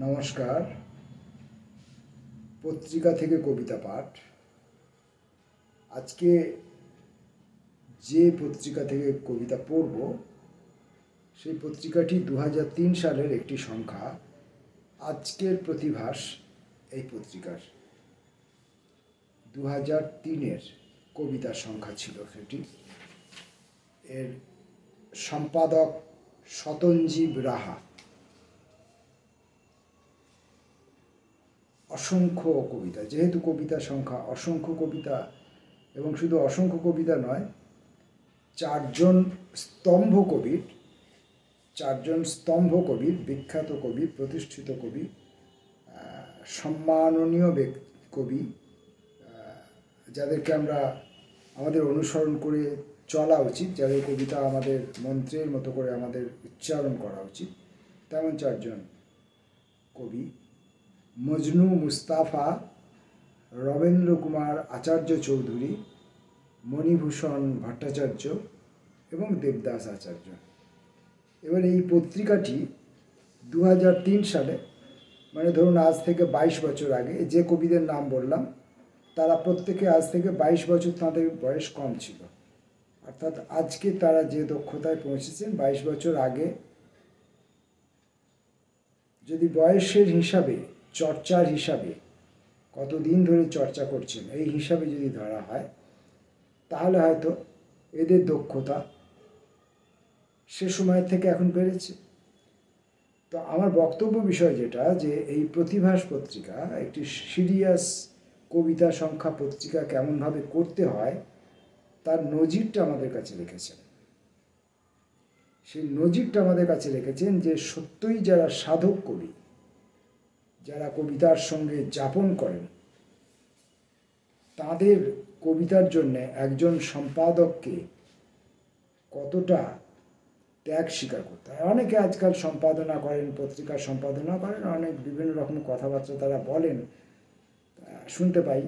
নমস্কার। পত্রিকা থেকে কবিতা পাঠ। আজকে যে পত্রিকা থেকে কবিতা পড়ব সেই পত্রিকাটি 2003 সালের একটি সংখ্যা। আজকের প্রতিভাস এই পত্রিকার 2003-এর কবিতার সংখ্যা ছিল সেটি। এর সম্পাদক শতঞ্জীব রাহা। অসংখ্য কবিতা, যেহেতু কবিতার সংখ্যা অসংখ্য কবিতা, এবং শুধু অসংখ্য কবিতা নয়, চারজন স্তম্ভ কবির, বিখ্যাত কবি, প্রতিষ্ঠিত কবি, সম্মাননীয় কবি, যাদেরকে আমরা আমাদের অনুসরণ করে চলা উচিত, যাদের কবিতা আমাদের মন্ত্রের মতো করে আমাদের উচ্চারণ করা উচিত, তেমন চারজন কবি: মজনু মুস্তাফা, রবীন্দ্র কুমার আচার্য চৌধুরী, মণিভূষণ ভট্টাচার্য এবং দেবদাস আচার্য। এবার এই পত্রিকাটি 2003 সালে, মানে ধরুন আজ থেকে 22 বছর আগে, যে কবিদের নাম বললাম তারা প্রত্যেকে আজ থেকে 22 বছর তাদের বয়স কম ছিল। অর্থাৎ আজকে তারা যে দক্ষতায় পৌঁছেছেন, 22 বছর আগে যদি বয়সের হিসাবে, চর্চার হিসাবে, কতদিন ধরে চর্চা করছেন এই হিসাবে যদি ধরা হয়, তাহলে হয়তো এদের দক্ষতা সে সময়ের থেকে এখন বেড়েছে। তো আমার বক্তব্য বিষয় যেটা, যে এই প্রতিভাস পত্রিকা একটি সিরিয়াস কবিতা সংখ্যা পত্রিকা কেমনভাবে করতে হয় তার নজিরটা আমাদের কাছে রেখেছেন। সেই নজিরটা আমাদের কাছে রেখেছেন যে সত্যই যারা সাধক কবি, যারা কবিতার সঙ্গে যাপন করেন, তাদের কবিতার জন্যে একজন সম্পাদককে কতটা ত্যাগ স্বীকার করতে হয়। অনেকে আজকাল সম্পাদনা করেন, পত্রিকার সম্পাদনা করেন, অনেক বিভিন্ন রকম কথাবার্তা তারা বলেন, শুনতে পাই।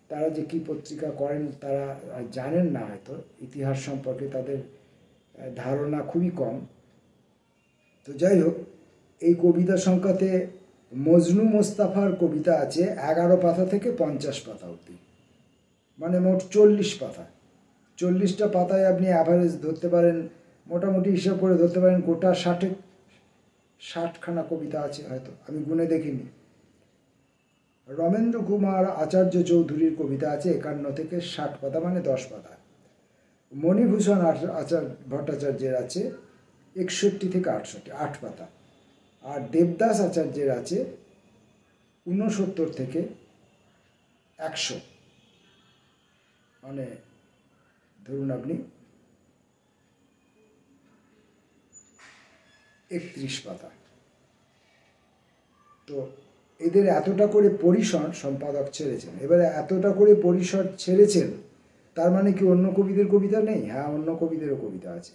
তারা যে কী পত্রিকা করেন তারা জানেন না, হয়তো ইতিহাস সম্পর্কে তাদের ধারণা খুবই কম। তো যাই হোক, এই কবিতা সংখ্যাতে মজনু মোস্তাফার কবিতা আছে 11 পাতা থেকে 50 পাতা অবধি, মানে মোট 40 পাতা। 40টা পাতায় আপনি অ্যাভারেজ ধরতে পারেন, মোটামুটি হিসাব করে ধরতে পারেন গোটা 60খানা কবিতা আছে, হয়তো আমি গুনে দেখিনি। রবীন্দ্র কুমার আচার্য চৌধুরীর কবিতা আছে 51 থেকে 60 পাতা, মানে 10 পাতা। মণিভূষণ ভট্টাচার্যের আছে 61 থেকে 68, 8 পাতা। আর দেবদাস আচার্যের আছে 69 থেকে 100, মানে ধরুন আপনি 31 পাতা। তো এদের এতটা করে পরিসর সম্পাদক ছেড়েছেন। এবারে এতটা করে পরিসর ছেড়েছেন, তার মানে কি অন্য কবিদের কবিতা নেই? হ্যাঁ, অন্য কবিদেরও কবিতা আছে।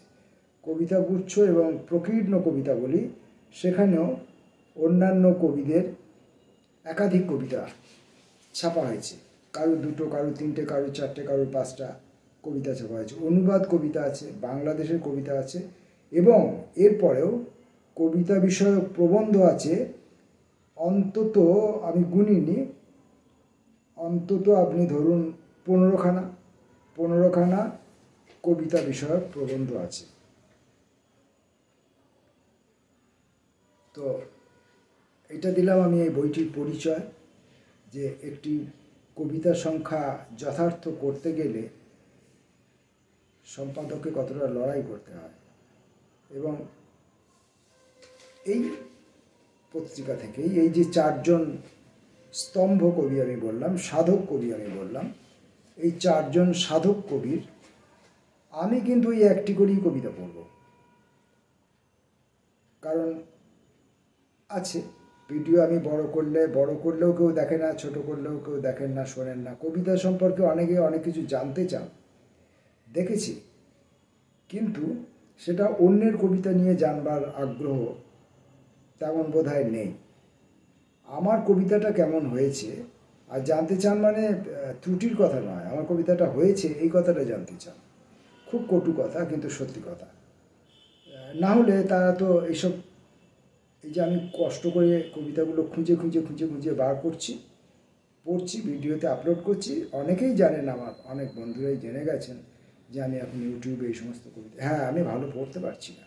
কবিতা গুচ্ছ এবং প্রকীর্ণ কবিতা বলি, সেখানেও অন্যান্য কবিদের একাধিক কবিতা ছাপা হয়েছে। কারো 2টো, কারো 3টে, কারো 4টে, কারো 5টা কবিতা ছাপা হয়েছে। অনুবাদ কবিতা আছে, বাংলাদেশের কবিতা আছে, এবং এরপরেও কবিতা বিষয়ক প্রবন্ধ আছে অন্তত, আমি গুনিনি, অন্তত আপনি ধরুন 15খানা কবিতা বিষয়ক প্রবন্ধ আছে। তো এটা দিলাম আমি এই বইটির পরিচয়, যে একটি কবিতা সংখ্যা যথার্থ করতে গেলে সম্পাদককে কতটা লড়াই করতে হয়। এবং এই পত্রিকা থেকেই এই যে চারজন স্তম্ভ কবি আমি বললাম, সাধক কবি আমি বললাম, এই চারজন সাধক কবির আমি কিন্তু এই একটি করেই কবিতা পড়ব। কারণ আছে, ভিডিও আমি বড় করলেও কেউ দেখে না, ছোট করলেও কেউ দেখেন না, শোনেন না। কবিতা সম্পর্কে অনেকে অনেক কিছু জানতে চান, দেখেছি, কিন্তু সেটা অন্যের কবিতা নিয়ে জানবার আগ্রহ তেমন বোধহয় নেই। আমার কবিতাটা কেমন হয়েছে আর জানতে চান, মানে ত্রুটির কথা নয়, আমার কবিতাটা হয়েছে এই কথাটা জানতে চান। খুব কটু কথা, কিন্তু সত্যি কথা। না হলে তারা তো এইসব এই যে আমি কষ্ট করে কবিতাগুলো খুঁজে খুঁজে খুঁজে খুঁজে বার করছি, পড়ছি, ভিডিওতে আপলোড করছি। অনেকেই জানেন, আমার অনেক বন্ধুরাই জেনে গেছেন যে আমি এখন ইউটিউবে এই সমস্ত কবিতা, হ্যাঁ আমি ভালো পড়তে পারছি না,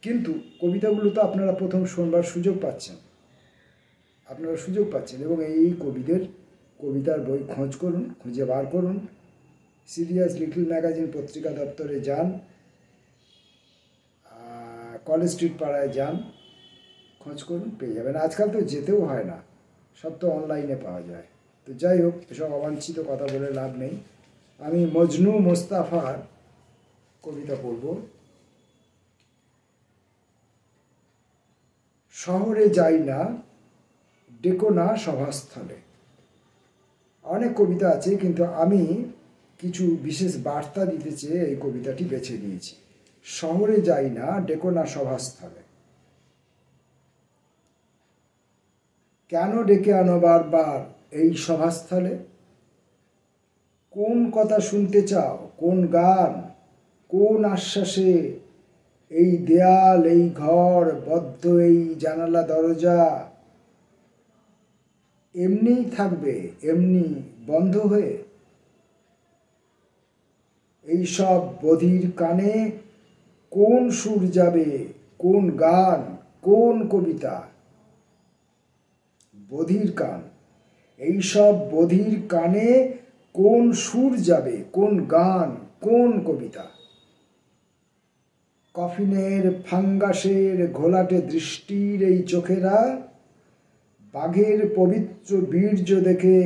কিন্তু কবিতাগুলো তো আপনারা প্রথম শোনবার সুযোগ পাচ্ছেন, এবং এই কবিতার বই খোঁজ করুন, খুঁজে বার করুন। সিরিয়াস লিটল ম্যাগাজিন পত্রিকা দপ্তরে যান, কলেজ স্ট্রিট পাড়ায় যান, খোঁজ করুন, পেয়ে যাবেন। আজকাল তো যেতেও হয় না, সব তো অনলাইনে পাওয়া যায়। তো যাই হোক, এসব অবাঞ্ছিত কথা বলে লাভ নেই। আমি মজনু মোস্তাফার কবিতা পড়ব। শহরে যাই না, ডেকো না সভাস্থলে। অনেক কবিতা আছে, কিন্তু আমি কিছু বিশেষ বার্তা দিতে চেয়ে এই কবিতাটি বেছে নিয়েছি। শহরে যাই না, ডেকো না সভাস্থলে। কেন ডেকে আনো বারবার এই সভাস্থলে? কোন কথা শুনতে চাও, কোন গান, কোন আশ্বাসে এই দেয়াল, এই ঘর, বদ্ধ এই জানালা দরজা এমনিই থাকবে, এমনি বন্ধ হয়ে? এই সব বধির কানে কোন সুর যাবে, কোন গান, কোন কবিতা? বধির কান, এই সব বধির কানে কোন সুর যাবে, কোন গান, কোন কবিতা? কফিনের ফাঙ্গাসের ঘোলাটে দৃষ্টির এই চোখেরা বাঘের পবিত্র বীর্য দেখে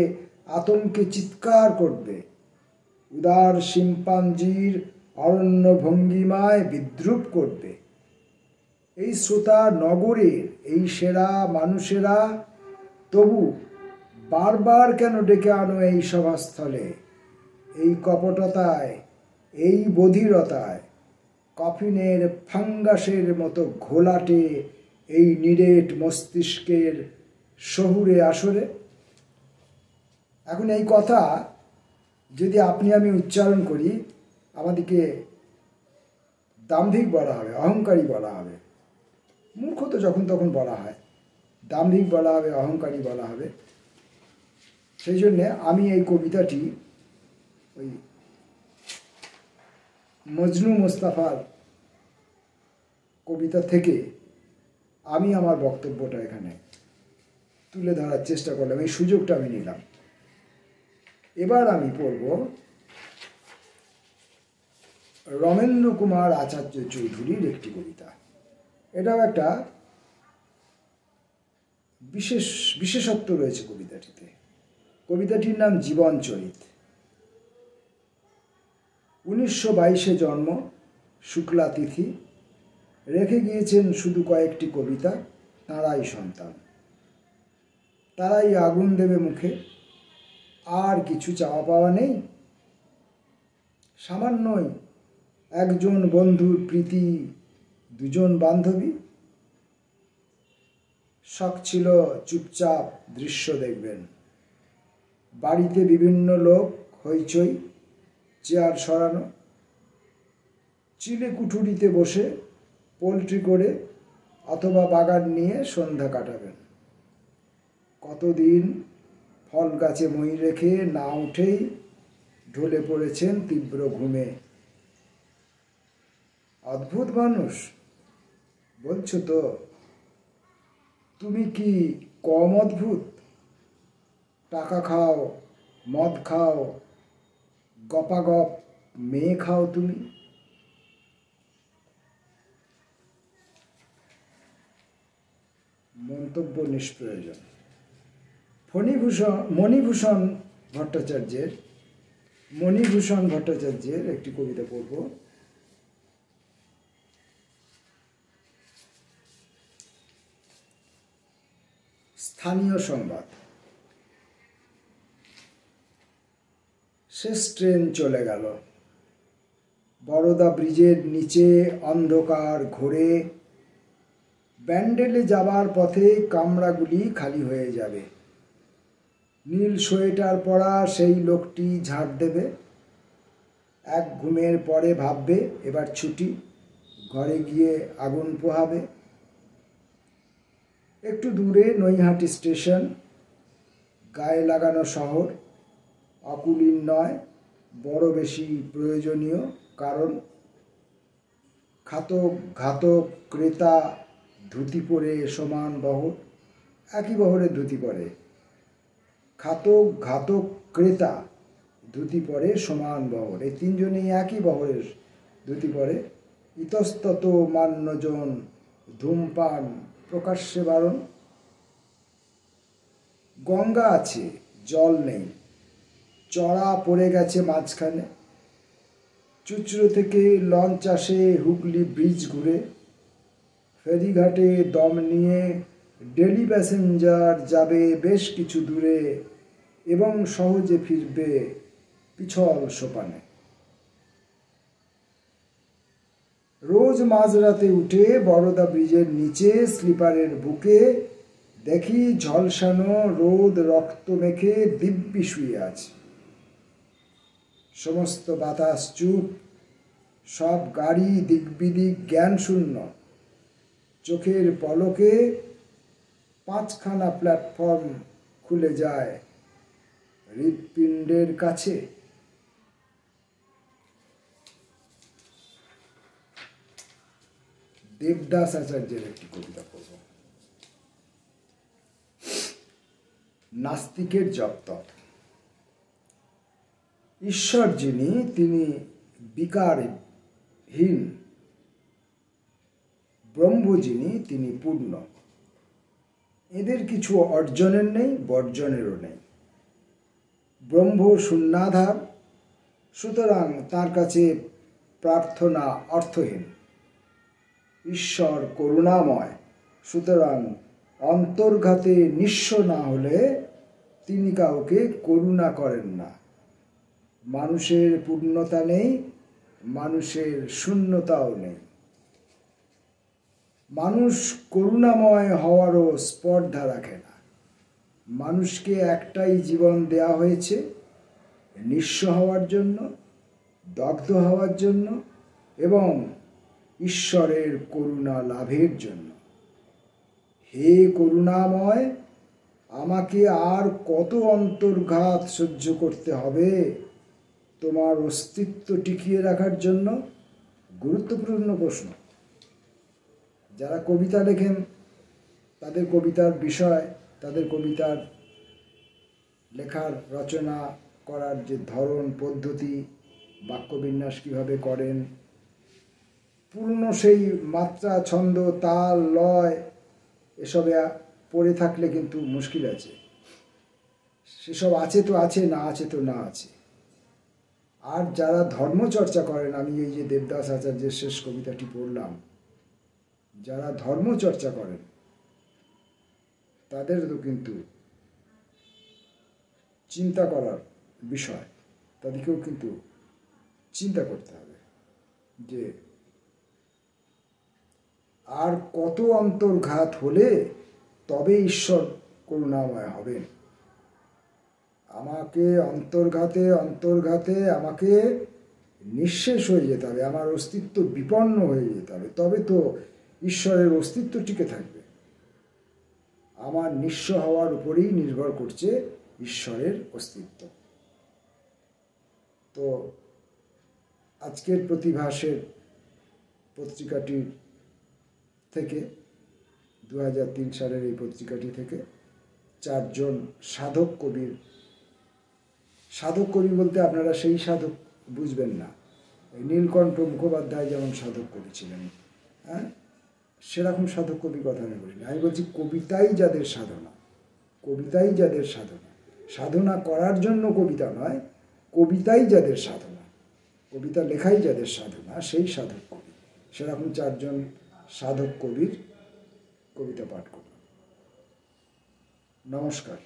আতঙ্কে চিৎকার করবে, উদার শিম্পাঞ্জির অরণ্য ভঙ্গিমায় বিদ্রুপ করবে। এই শ্রোতা নগরের এই সেরা মানুষেরা তবু বারবার কেন ডেকে আনো এই সভাস্থলে? এই কপটতায়, এই বধিরতায়, কফিনের ফাঙ্গাসের মতো ঘোলাটে এই নিরেট মস্তিষ্কের শহুরে আসরে? এখন এই কথা যদি আপনি আমি উচ্চারণ করি, আমাদেরকে দাম্ভিক বলা হবে, অহংকারী বলা হবে। মূর্খ তো যখন তখন বলা হয়, দাম্ভিক বলা হবে, অহংকারী বলা হবে। সেই জন্যে আমি এই কবিতাটি ওই মজনু মোস্তাফার কবিতা থেকে আমি আমার বক্তব্যটা এখানে তুলে ধরার চেষ্টা করলাম, এই সুযোগটা আমি নিলাম। এবার আমি পড়ব রমেন্দ্র কুমার আচার্য চৌধুরীর একটি কবিতা। এটাও একটা বিশেষত্ব রয়েছে কবিতাটিতে। কবিতাটির নাম জীবনচরিত। 1922 জন্ম, শুক্লা তিথি। রেখে গিয়েছেন শুধু কয়েকটি কবিতা, তাঁরাই সন্তান, তারাই আগুন দেবে মুখে, আর কিছু চাওয়া পাওয়া নেই। সামান্যই একজন বন্ধুর প্রীতি, দুজন বান্ধবী। শখ ছিল চুপচাপ দৃশ্য দেখবেন, বাড়িতে বিভিন্ন লোক, হইচই, চেয়ার সরানো, চিলে কুঠুরিতে বসে পোল্ট্রি করে অথবা বাগান নিয়ে সন্ধ্যা কাটাবেন। কতদিন ফল গাছে মই রেখে না উঠেই ঢলে পড়েছেন তীব্র ঘুমে। অদ্ভুত মানুষ বলছো তো? তুমি কি কম অদ্ভুত? টাকা খাও, মদ খাও, গপাগপ মেয়ে খাও তুমি। মন্তব্য নিষ্প্রয়োজন। মণিভূষণ ভট্টাচার্যের একটি কবিতা পড়ব। স্থানীয় সংবাদ। শেষ ট্রেন চলে গেল। বরোদা ব্রিজের নিচে অন্ধকার ঘোরে। ব্যান্ডেলে যাবার পথে কামরাগুলি খালি হয়ে যাবে। নীল সোয়েটার পরা সেই লোকটি ঝাঁট দেবে। এক ঘুমের পরে ভাববে এবার ছুটি, ঘরে গিয়ে আগুন পোহাবে। একটু দূরে নৈহাটি স্টেশন, গায়ে লাগানো শহর, অকুলীন নয়, বড় বেশি প্রয়োজনীয়, কারণ ঘাতক ক্রেতা ধুতি পরে সমান বহর, একই বহরে ধুতি পরে, ঘাতক ক্রেতা ধুতি পরে সমান বহর, এই তিনজনেই একই বহরের ধুতি পরে। ইতস্তত মান্যজন ধূমপান প্রকাশ্যে বারণ। গঙ্গা আছে, জল নেই, চড়া পড়ে গেছে মাঝখানে। চুচড়ো থেকে লঞ্চ আসে হুগলি ব্রিজ ঘুরে, ফেরিঘাটে দম নিয়ে ডেলি প্যাসেঞ্জার যাবে বেশ কিছু দূরে এবং সহজে ফিরবে পিছল সোপানে। রোজ মাঝরাতে উঠে বরদা ব্রিজের নিচে স্লিপারের বুকে দেখি ঝলসানো রোদ রক্ত মেখে দিব্যি শুয়ে আছে। সমস্ত বাতাস চুপ, সব গাড়ি দিকবিদিক জ্ঞান শূন্য। চোখের পলকে 5খানা প্ল্যাটফর্ম খুলে যায় হৃৎপিণ্ডের কাছে। দেবদাস আচার্যের একটি কবিতা পড়ব। নাস্তিকের জপতপ। ঈশ্বর যিনি, তিনি বিকারহীন। ব্রহ্ম যিনি, তিনি পূর্ণ। এদের কিছু অর্জনের নেই, বর্জনেরও নেই। ব্রহ্ম শূন্যাধার, সুতরাং তার কাছে প্রার্থনা অর্থহীন। ঈশ্বর করুণাময়, সুতরাং অন্তর্ঘাতে নিঃস্ব না হলে তিনি কাউকে করুণা করেন না। মানুষের পূর্ণতা নেই, মানুষের শূন্যতাও নেই। মানুষ করুণাময় হওয়ারও স্পর্ধা রাখে না। মানুষকে একটাই জীবন দেয়া হয়েছে, নিঃস্ব হওয়ার জন্য, দগ্ধ হওয়ার জন্য এবং ঈশ্বরের করুণা লাভের জন্য। হে করুণাময়, আমাকে আর কত অন্তর্ঘাত সহ্য করতে হবে তোমার অস্তিত্ব টিকিয়ে রাখার জন্য? গুরুত্বপূর্ণ প্রশ্ন। যারা কবিতা লেখেন তাদের কবিতার বিষয়, তাদের কবিতার লেখার রচনা করার যে ধরন, পদ্ধতি, বাক্যবিন্যাস কীভাবে করেন, পূর্ণ সেই মাত্রা, ছন্দ, তাল, লয় এসবে পড়ে থাকলে কিন্তু মুশকিল আছে। সেসব আছে তো আছে, না আছে তো না আছে। আর যারা ধর্মচর্চা করেন, আমি এই যে দেবদাস আচার্যের শেষ কবিতাটি পড়লাম, যারা ধর্মচর্চা করেন তাদের তো কিন্তু চিন্তা করার বিষয়। তাদেরকেও কিন্তু চিন্তা করতে হবে যে আর কত অন্তর্ঘাত হলে তবে ঈশ্বর করুণাময় হবেন। আমাকে অন্তর্ঘাতে আমাকে নিঃশেষ হয়ে যেতে হবে, আমার অস্তিত্ব বিপন্ন হয়ে যেতে হবে, তবে তো ঈশ্বরের অস্তিত্ব টিকে থাকবে। আমার নিঃস্ব হওয়ার উপরেই নির্ভর করছে ঈশ্বরের অস্তিত্ব। তো আজকের প্রতিভাসের পত্রিকাটির থেকে 2003 সালের এই পত্রিকাটি থেকে 4জন সাধক কবি বলতে আপনারা সেই সাধক বুঝবেন না। নীলকণ্ঠ মুখোপাধ্যায় যেমন সাধক কবি ছিলেন, হ্যাঁ, সেরকম সাধক কবি কথা আমি বলিনি। আমি বলছি কবিতাই যাদের সাধনা, কবিতাই যাদের সাধনা, সাধনা করার জন্য কবিতা নয়, কবিতাই যাদের সাধনা, কবিতা লেখাই যাদের সাধনা, সেই সাধক কবি। সেরকম 4জন সাধক কবির কবিতা পাঠ করলাম। নমস্কার।